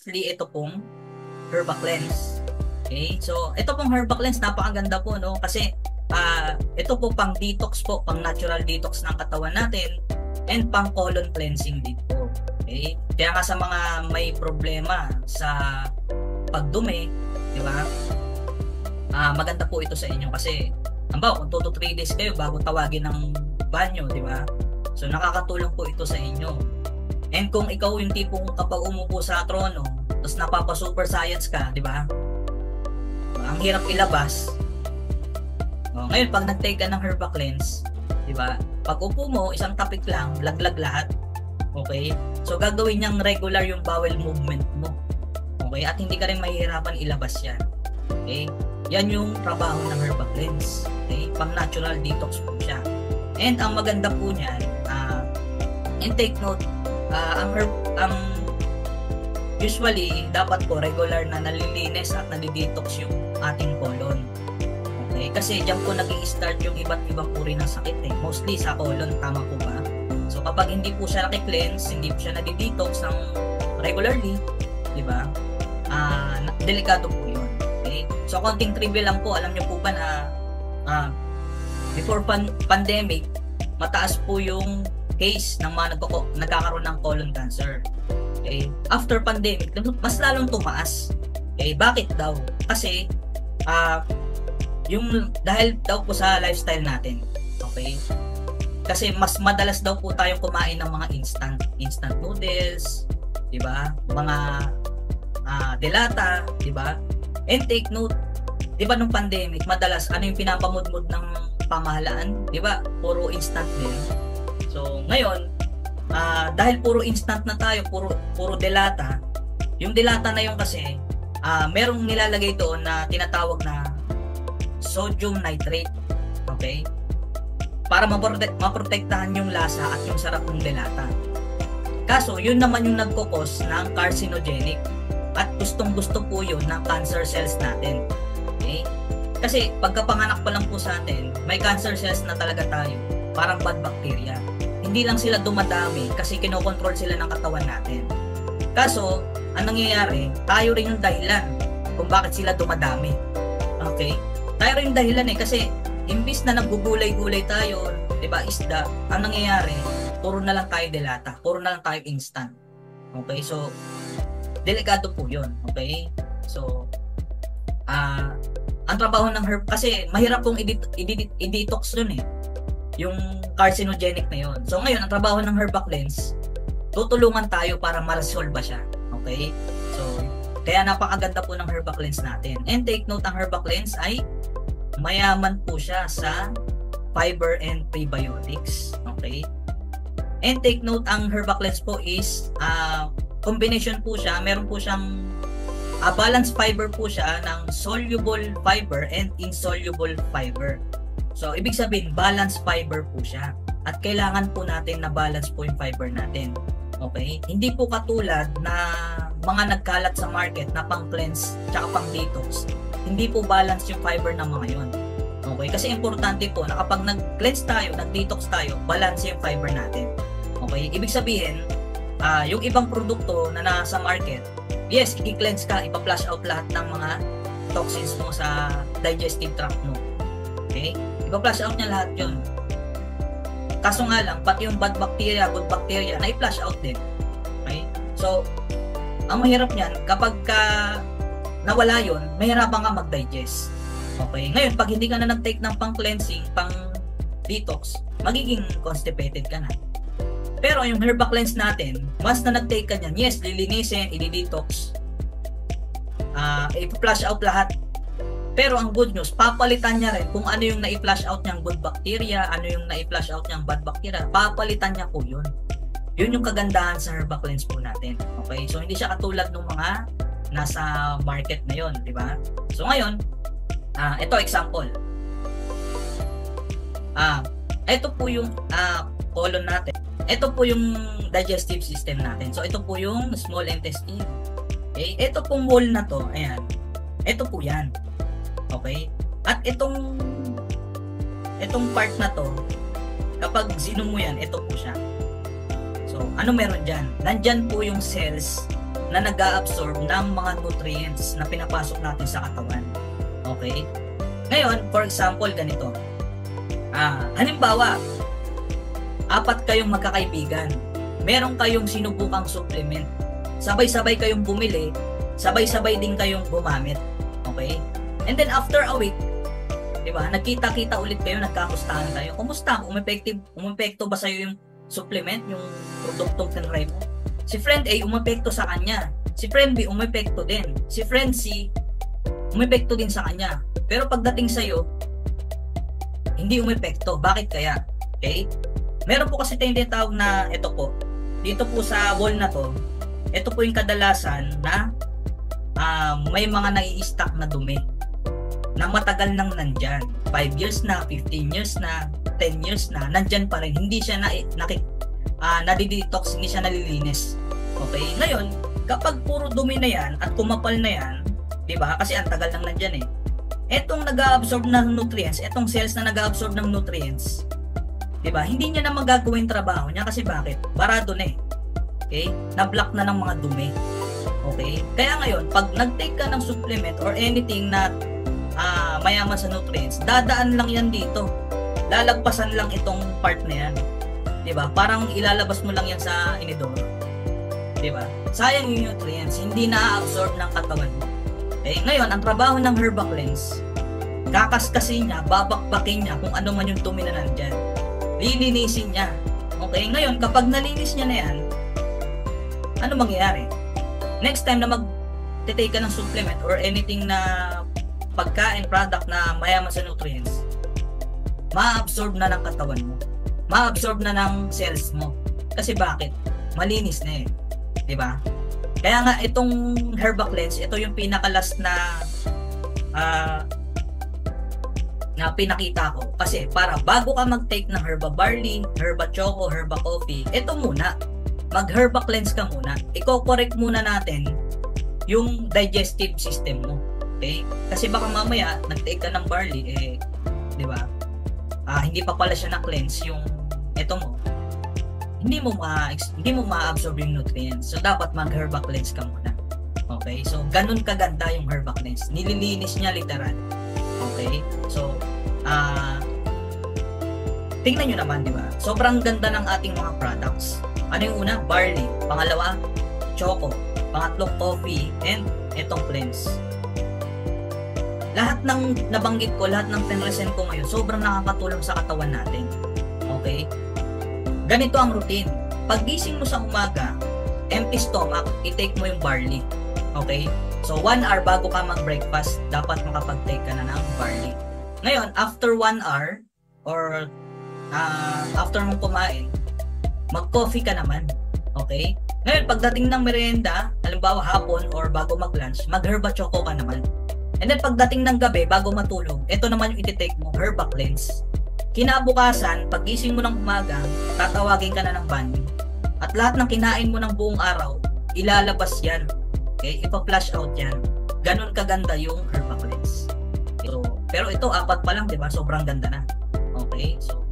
firstly, ito pong Herba Cleanse. Okay? So, ito pong Herba Cleanse, napakaganda po, no? Kasi, ito po pang detox po, pang natural detox ng katawan natin, and pang colon cleansing din po. Okay? Kaya nga sa mga may problema sa pagdumi, di ba? Maganda po ito sa inyo kasi, kung 2 to 3 days kayo bago tawagin ng banyo, di ba? So, nakakatulong po ito sa inyo. And kung ikaw yung tipong kapag umupo sa trono, tapos napapa-super science ka, di ba? Ang hirap ilabas. Ngayon, pag nag-take ka ng Herba Cleanse, di ba? Pag upo mo, isang topic lang, laglag lahat. Okay? So, gagawin niyang regular yung bowel movement mo. Okay? At hindi ka rin mahihirapan ilabas yan. Okay? Yan yung trabaho ng Herba Cleanse. Okay? Pang natural detox po siya. And ang maganda po niyan, and take note, ang usually dapat po regular na nalilinis at nalidetox yung ating colon. Okay? Kasi diyan po nag-i-start yung iba't ibang uri ng sakit mostly sa colon, tama po ba? So kapag hindi po siya naki-cleanse, hindi po siya nadi-detox ng regularly, di ba? Delikado po yun. Okay? So konting trivia lang po, alam niyo po ba na before pandemic, mataas po yung case ng mga nagkakaroon ng colon cancer. Okay? After pandemic, mas lalong tumaas. Okay? Bakit daw? Kasi dahil daw po sa lifestyle natin. Okay? Kasi mas madalas daw po tayong kumain ng mga instant noodles, 'di ba? Mga delata, 'di ba? And take note, 'di ba nung pandemic, madalas ano yung pinapamudmod ng pamahalaan, 'di ba? Puro instant din. So, ngayon, dahil puro instant na tayo, puro delata, yung delata na yun kasi, merong nilalagay doon na tinatawag na sodium nitrate. Okay? Para maprotektahan yung lasa at yung sarap ng delata. Kaso, yun naman yung nagkukos ng carcinogenic at gustong-gusto po yun ng cancer cells natin. Okay? Kasi pagkapanganak pa lang po sa atin, may cancer cells na talaga tayo, parang bad bacteria. Hindi lang sila dumadami kasi kinokontrol sila ng katawan natin. Kaso, ang nangyayari, tayo rin yung dahilan kung bakit sila dumadami. Okay? Tayo rin yung dahilan kasi imbis na naggugulay-gulay tayo, 'di ba, isda, ang nangyayari, puro na lang tayo delata, puro na lang tayo instant. Okay? So, delikado po 'yun, okay? So, ang trabaho ng herb kasi mahirap pong i-detox dun yung carcinogenic na 'yon. So, ngayon ang trabaho ng Herba Cleanse, tutulungan tayo para ma-resolve siya. Okay? So, kaya napakaganda po ng Herba Cleanse natin. And take note, ang Herba Cleanse ay mayaman po siya sa fiber and prebiotics. Okay? And take note, ang Herba Cleanse po is combination po siya. Meron po siyang balanced fiber po siya ng soluble fiber and insoluble fiber. So, ibig sabihin, balanced fiber po siya. At kailangan po natin na balance po yung fiber natin. Okay? Hindi po katulad na mga nagkalat sa market na pang cleanse tsaka pang detox. Hindi po balance yung fiber ng mga yon. Okay? Kasi importante po na kapag nag-cleanse tayo, nag-detox tayo, balance yung fiber natin. Okay? Ibig sabihin, yung ibang produkto na nasa market, yes, i-cleanse ka, ipa-flush out lahat ng mga toxins mo sa digestive tract mo. Okay? Ipa-flush out niya lahat yun. Kaso nga lang, pati yung bad bacteria, good bacteria, na i-flush out din. Okay? So, ang mahirap niyan, kapag nawala yun, mahirapan ka mag-digest. Okay? Ngayon, pag hindi ka na nag-take ng pang-cleansing, pang-detox, magiging constipated ka na. Pero yung Herba Cleanse natin, once na nag-take ka niyan, yes, lilinisin, i-detox, i-flush out lahat. Pero ang good news, papalitan niya rin kung ano yung na-i-flush out niyang good bacteria, ano yung na-i-flush out niyang bad bacteria, papalitan niya po yun. Yun yung kagandahan sa Herba Cleanse po natin. Okay? So, hindi siya katulad ng mga nasa market na yun, di ba? So, ngayon, ito example. Ito po yung colon natin. Ito po yung digestive system natin. So, ito po yung small intestine. Okay? Ito pong wall na to, ayan. Ito po yan. Okay? At itong part na to, kapag zoom mo yan, ito po siya. So, ano meron dyan? Nandyan po yung cells na nag-a-absorb ng mga nutrients na pinapasok natin sa katawan. Okay? Ngayon, for example, ganito. Halimbawa, 4 kayong magkakaibigan. Meron kayong sinubukang supplement. Sabay-sabay kayong bumili, sabay-sabay din kayong gumamit. Okay? And then after a week, diba, nagkita-kita ulit kayo, nagkamustahan kayo. Kumusta? Umepekto ba sa'yo yung supplement, yung produktong tinry mo? Si friend A, umepekto sa kanya. Si friend B, umepekto din. Si friend C, umepekto din sa kanya. Pero pagdating sa'yo, hindi umepekto. Bakit kaya? Okay? Meron po kasi tayong tinatawag na, ito po, dito po sa wall na to, ito po yung kadalasan na may mga nai-stack na dumi na matagal nang nandyan. 5 years na, 15 years na, 10 years na, nandyan pa rin. Hindi siya nadidetox, hindi siya nalilinis. Okay? Ngayon, kapag puro dumi na yan at kumapal na yan, diba? Kasi ang tagal nang nandyan eh. Etong nag-absorb ng nutrients, etong cells na nag-absorb ng nutrients, diba? Hindi niya na magagawa yung trabaho niya kasi bakit? Barado na eh. Okay? Na-block na ng mga dumi. Okay? Kaya ngayon, pag nag-take ka ng supplement or anything na mayaman sa nutrients, dadaan lang yan dito. Lalagpasan lang itong part na yan. Diba? Parang ilalabas mo lang yan sa inidoro. Diba? Sayang yung nutrients, hindi na-absorb ng katawan mo. Okay? Ngayon, ang trabaho ng Herba Cleanse, kakaskasin niya, babakbakin niya kung ano man yung dumi na nandyan. Lilinisin niya. Okay? Ngayon, kapag nalinis niya na yan, ano mangyayari? Next time na mag-take ka ng supplement or anything na pagkain, product na mayaman sa nutrients, ma-absorb na ng katawan mo. Ma-absorb na ng cells mo. Kasi bakit? Malinis na eh. Diba? Kaya nga itong Herba Cleanse, ito yung pinaka-last na pinakita ko. Kasi para bago ka mag-take ng Herba Barley, Herba Choco, Herba Coffee, ito muna. Mag-Herba Cleanse ka muna. Iko-correct muna natin yung digestive system mo. Okay? Kasi baka mamaya, nag-take ka ng barley, di ba? Hindi pa pala siya na-cleanse yung ito mo. Hindi mo ma-absorb yung nutrients. So, dapat mag-Herba Cleanse ka muna. Okay? So, ganun kaganda yung Herba Cleanse. Nililinis niya literal. Okay? So, tingnan nyo naman, di ba? Sobrang ganda ng ating mga products. Ano yung una? Barley. Pangalawa, Choco. Pangatlo, Coffee. And itong Cleanse. Lahat ng nabanggit ko, lahat ng pinresent ko ngayon, sobrang nakakatulong sa katawan natin. Okay? Ganito ang routine. Paggising mo sa umaga, empty stomach, i-take mo yung barley. Okay? So, 1 hour bago ka mag-breakfast, dapat makapag-take ka na ng barley. Ngayon, after 1 hour, or after mong kumain, mag-coffee ka naman. Okay? Ngayon, pagdating ng merienda, halimbawa hapon or bago mag-lunch, mag-Herba Choco ka naman. And then pagdating ng gabi, bago matulog, ito naman yung iti-take mo, Herba Cleanse. Kinabukasan, pagising mo ng umaga, tatawagin ka na ng banyo. At lahat ng kinain mo ng buong araw, ilalabas yan. Okay? Ipa-flush out yan. Ganon kaganda yung Herba Cleanse. So, pero ito, 4 pa lang, di ba? Sobrang ganda na. Okay? So,